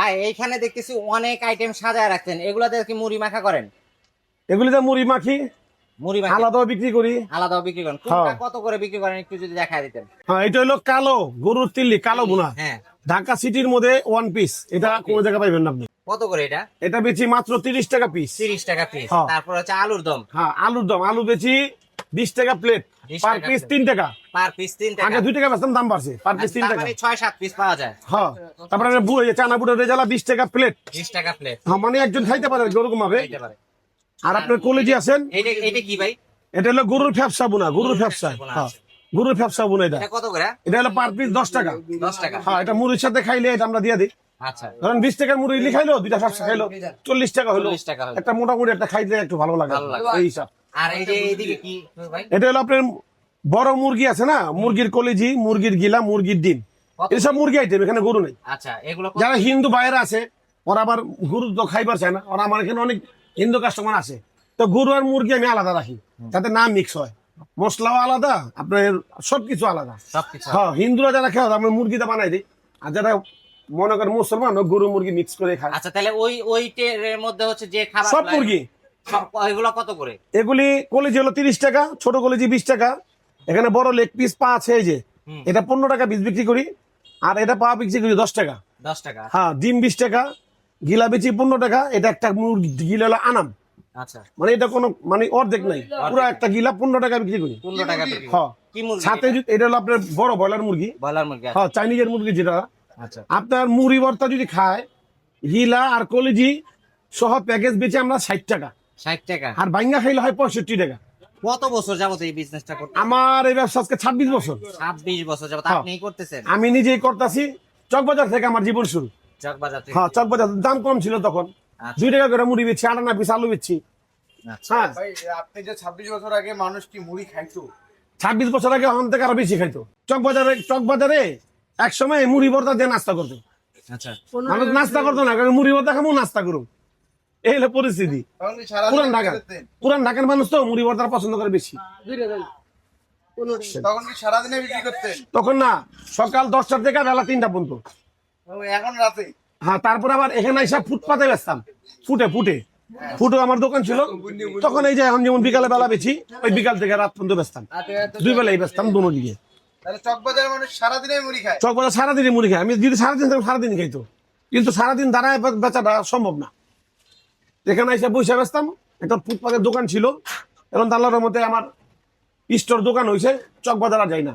ভাই এইখানে দেখতেছি অনেক আইটেম সাজায় রাখছেন, এগুলাতে কি মুড়ি মাখা করেন? এগুলিতে মুড়ি মাখি, মুড়ি মাখা আলাদাও বিক্রি করি। আলাদাও বিক্রি করেন? কোনটা কত করে বিক্রি করেন একটু যদি দেখায় দিতেন। হ্যাঁ, এটা হলো কালো গরুর তিল্লি, কালো ভুনা। হ্যাঁ, ঢাকা সিটির মধ্যে 1 পিস, এটা কোনো জায়গায় পাইবেন না আপনি। কত করে এটা? এটা বেচি মাত্র 30 টাকা পিস। 30 টাকা পিস। হ্যাঁ। তারপর হচ্ছে আলুর দম। হ্যাঁ, আলুর দম, আলু বেচি 20 টাকা প্লেট, 20 পার টাকা পিস plate। 3 টাকা। পার পিস 3 টাকা। আগে 2 টাকা বেচতাম, দাম বাড়ছে, পার পিস 3 তার টাকা। মানে 6-7 পিস পাওয়া যায়। হ্যাঁ, তারপরে চানা বুটের রেজালা 20 টাকা প্লেট। 20 টাকা প্লেট। হ্যাঁ, মানে একজন খাইতে পারে ওরকম ভাবে। খাইতে পারে। আর আপনার কলেজি আছেন, এটা কি ভাই? এটা হলো গরুর ফ্যাপসা বুনা, গরুর ফ্যাপসা। বোনা হ্যাঁ, আছে। গরুর ফ্যাপসা বুনা এটা। এটা কত করে? এটা হলো পার পিস 10 টাকা। 10 টাকা। হ্যাঁ, এটা মুড়ির সাথে খাইলে এটা আমরা দিয়ে দিই। আচ্ছা, ধরেন 20 টাকার মুড়ি ইডলি খাইলো, দুইটা ফ্যাপসা খাইলো, 40 টাকা হলো। 40 টাকা হলো। একটা মোটামুটি একটা খাইলে একটু ভালো লাগে, ভালো লাগে। এই হিসাব। আর এই যে এইদিকে কি ভাই? এটা হলো আপনার বড় মুরগি আছে না, মুরগির কলিজি, মুরগির গিলা, মুরগির ডিম, কত? এসব মুরগি আইটেম, এখানে গরু নেই। আচ্ছা, এগুলো কত? যারা হিন্দু বাইরে আছে, ওরা আবার গরু তো খাইবার চায় না, ওরা আমার এখানে অনেক হিন্দু কাস্টমার আছে, তো গরু আর মুরগি আমি আলাদা রাখি, যাতে না মিক্স হয়, মশলাও আলাদা, আপনার সবকিছু আলাদা। সবকিছু। হ্যাঁ, হিন্দুরা যারা খায় আমরা মুরগিটা বানাই দিই, আর যারা মনে করেন মুসলমান, ও গরু মুরগি মিক্স করে খায়। আচ্ছা, তাহলে ওইটার মধ্যে হচ্ছে যে খাবার সব মুরগি এগুলো কত করে? এগুলি কলেজি হলো 30 টাকা, ছোট কলেজি 20 টাকা, এখানে বড় লেগ পিস পা আছে এই যে, এটা 15 টাকা পিস বিক্রি করি, আর এটা পা বিক্রি করি 10 টাকা। 10 টাকা। হ্যাঁ, ডিম 20 টাকা, গিলা বেচি 15 টাকা। এটা একটা মুরগি গিলা হলো আনাম, আচ্ছা, মানে এটা কোনো মানে অর্ধেক নাই, পুরো একটা গিলা 15 টাকা বিক্রি করি। 15 টাকা বিক্রি। হ্যাঁ, কি মুরগি? সাথে এটা হলো আপনার বড় ব্রয়লার মুরগি। ব্রয়লার মুরগি। হ্যাঁ, চাইনিজের মুরগি যেটা। আচ্ছা, আপনার মুড়ি ভর্তা যদি খায়, গিলা আর কলিজি সহ প্যাকেজ বেচে আমরা 60 টাকা, 60 টাকা। আর বাইঙ্গা খাইলে হয় 65 টাকা। কত বছর যাবত এই বিজনেসটা করতে? আমার এই ব্যবসা আজকে 26 বছর। 26 বছর যাবত হ্যাঁ। আপনিই করতেছেন? আমি নিজেই করতেছি, চকবাজার থেকে আমার জীবন শুরু। চকবাজার থেকে? হ্যাঁ, চকবাজার দাম কম ছিল তখন, আচ্ছা। 2 টাকা করে মুড়ি বেচছি, 8 আনা পিস আলু বেচছি। আচ্ছা। হ্যাঁ, ভাই আপনি যে 26 বছর আগে মানুষ কি মুড়ি খাইতো? 26 বছর আগে ওখান থেকে আরো বেশি খাইতো। চকবাজারে এক সময় মুড়ি ভর্তা দিয়ে নাস্তা করতো, আচ্ছা, মানুষ নাস্তা করতো না, কারণ মুড়ি ভর্তা খাবো, নাস্তা করো, এই হলো পরিস্থিতি। তখন কি সারা পুরান ঢাকার মানুষ তো মুড়ি ভর্তা পছন্দ করে বেশি। তখন কি সারাদিনে বিক্রি করতেন? তখন না, সকাল 10টা থেকে বেলা 3টা পর্যন্ত। ও, এখন রাতে? হ্যাঁ, তারপর আবার এখানে এসে ফুটপাতে বেচতাম, ফুটে আমার দোকান ছিল তখন। এই যে এখন যেমন বিকালে বেলা বেছি, ওই বিকাল থেকে রাত পর্যন্ত বেচতাম, 2 বেলাই বেচতাম দোনো দিকে। তাহলে চকবাজারের মানুষ সারাদিনে মুড়ি খায়? চকবাজার সারাদিনই মুড়ি খাই, আমি যদি সারাদিন থাকতাম সারাদিন খাইতো, কিন্তু সারাদিন দাঁড়ায় বেচাটা সম্ভব না। এখানে এসে বসে বেচতাম, একটা ফুটপাতের দোকান ছিল, এখন আল্লাহর মধ্যে আমার স্টোর দোকান হয়েছে, চকবাজার আর যাই না।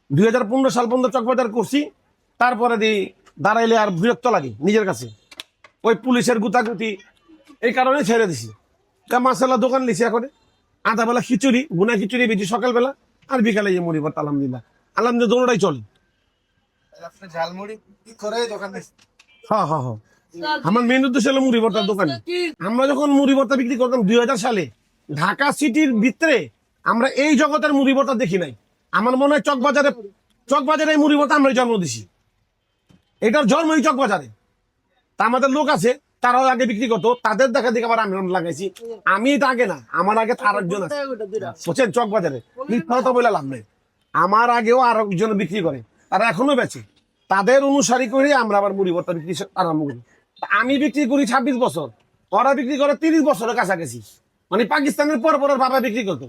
2015 সাল পর্যন্ত চকবাজার করছি, তারপরে দাঁড়াইলে আর বিরক্ত লাগে নিজের কাছে, ওই পুলিশের গুতাগুতি, এই কারণে ছেড়ে দিছি। মাসাল্লাহ দোকান লিছি এখন, আধা বেলা খিচুড়ি, গুনা খিচুড়ি বেশি সকালবেলা, আর বিকালে যে মুড়ি ভর্তা, আলহামদুলিল্লাহ দোনোটাই চলে। আপনি ঝালমুড়ি করে দোকানে? হ্যাঁ হ্যাঁ হ্যাঁ, আমার মেন উদ্দেশ্য হলো মুড়ি ভর্তার দোকানে। আমরা যখন মুড়ি ভর্তা বিক্রি করতাম 2000 সালে, ঢাকা সিটির ভিতরে আমরা এই জগতের মুড়ি ভর্তা দেখি নাই। আমার মনে হয় চকবাজারে এই মুড়ি ভর্তা আমরাই জন্ম দিছি, এটার জন্ম এই চকবাজারে। তা আমাদের লোক আছে, তারাও আগে বিক্রি করতো, তাদের দেখা দেখে আবার আমি লাগাইছি। আমি এটা আগে না, আমার আগে তার একজন আছে, বুঝছেন, চকবাজারে মিথ্যা কথা বলে লাভ নেই। আমার আগেও আর একজন বিক্রি করে, তারা এখনো বেচে, তাদের অনুসারী করে আমরা আবার মুড়ি ভর্তা বিক্রি আরম্ভ করি। আমি বিক্রি করি 26 বছর, ওরা বিক্রি করে 30 বছরের কাছাকাছি, মানে পাকিস্তানের পর বাবা বিক্রি করতো।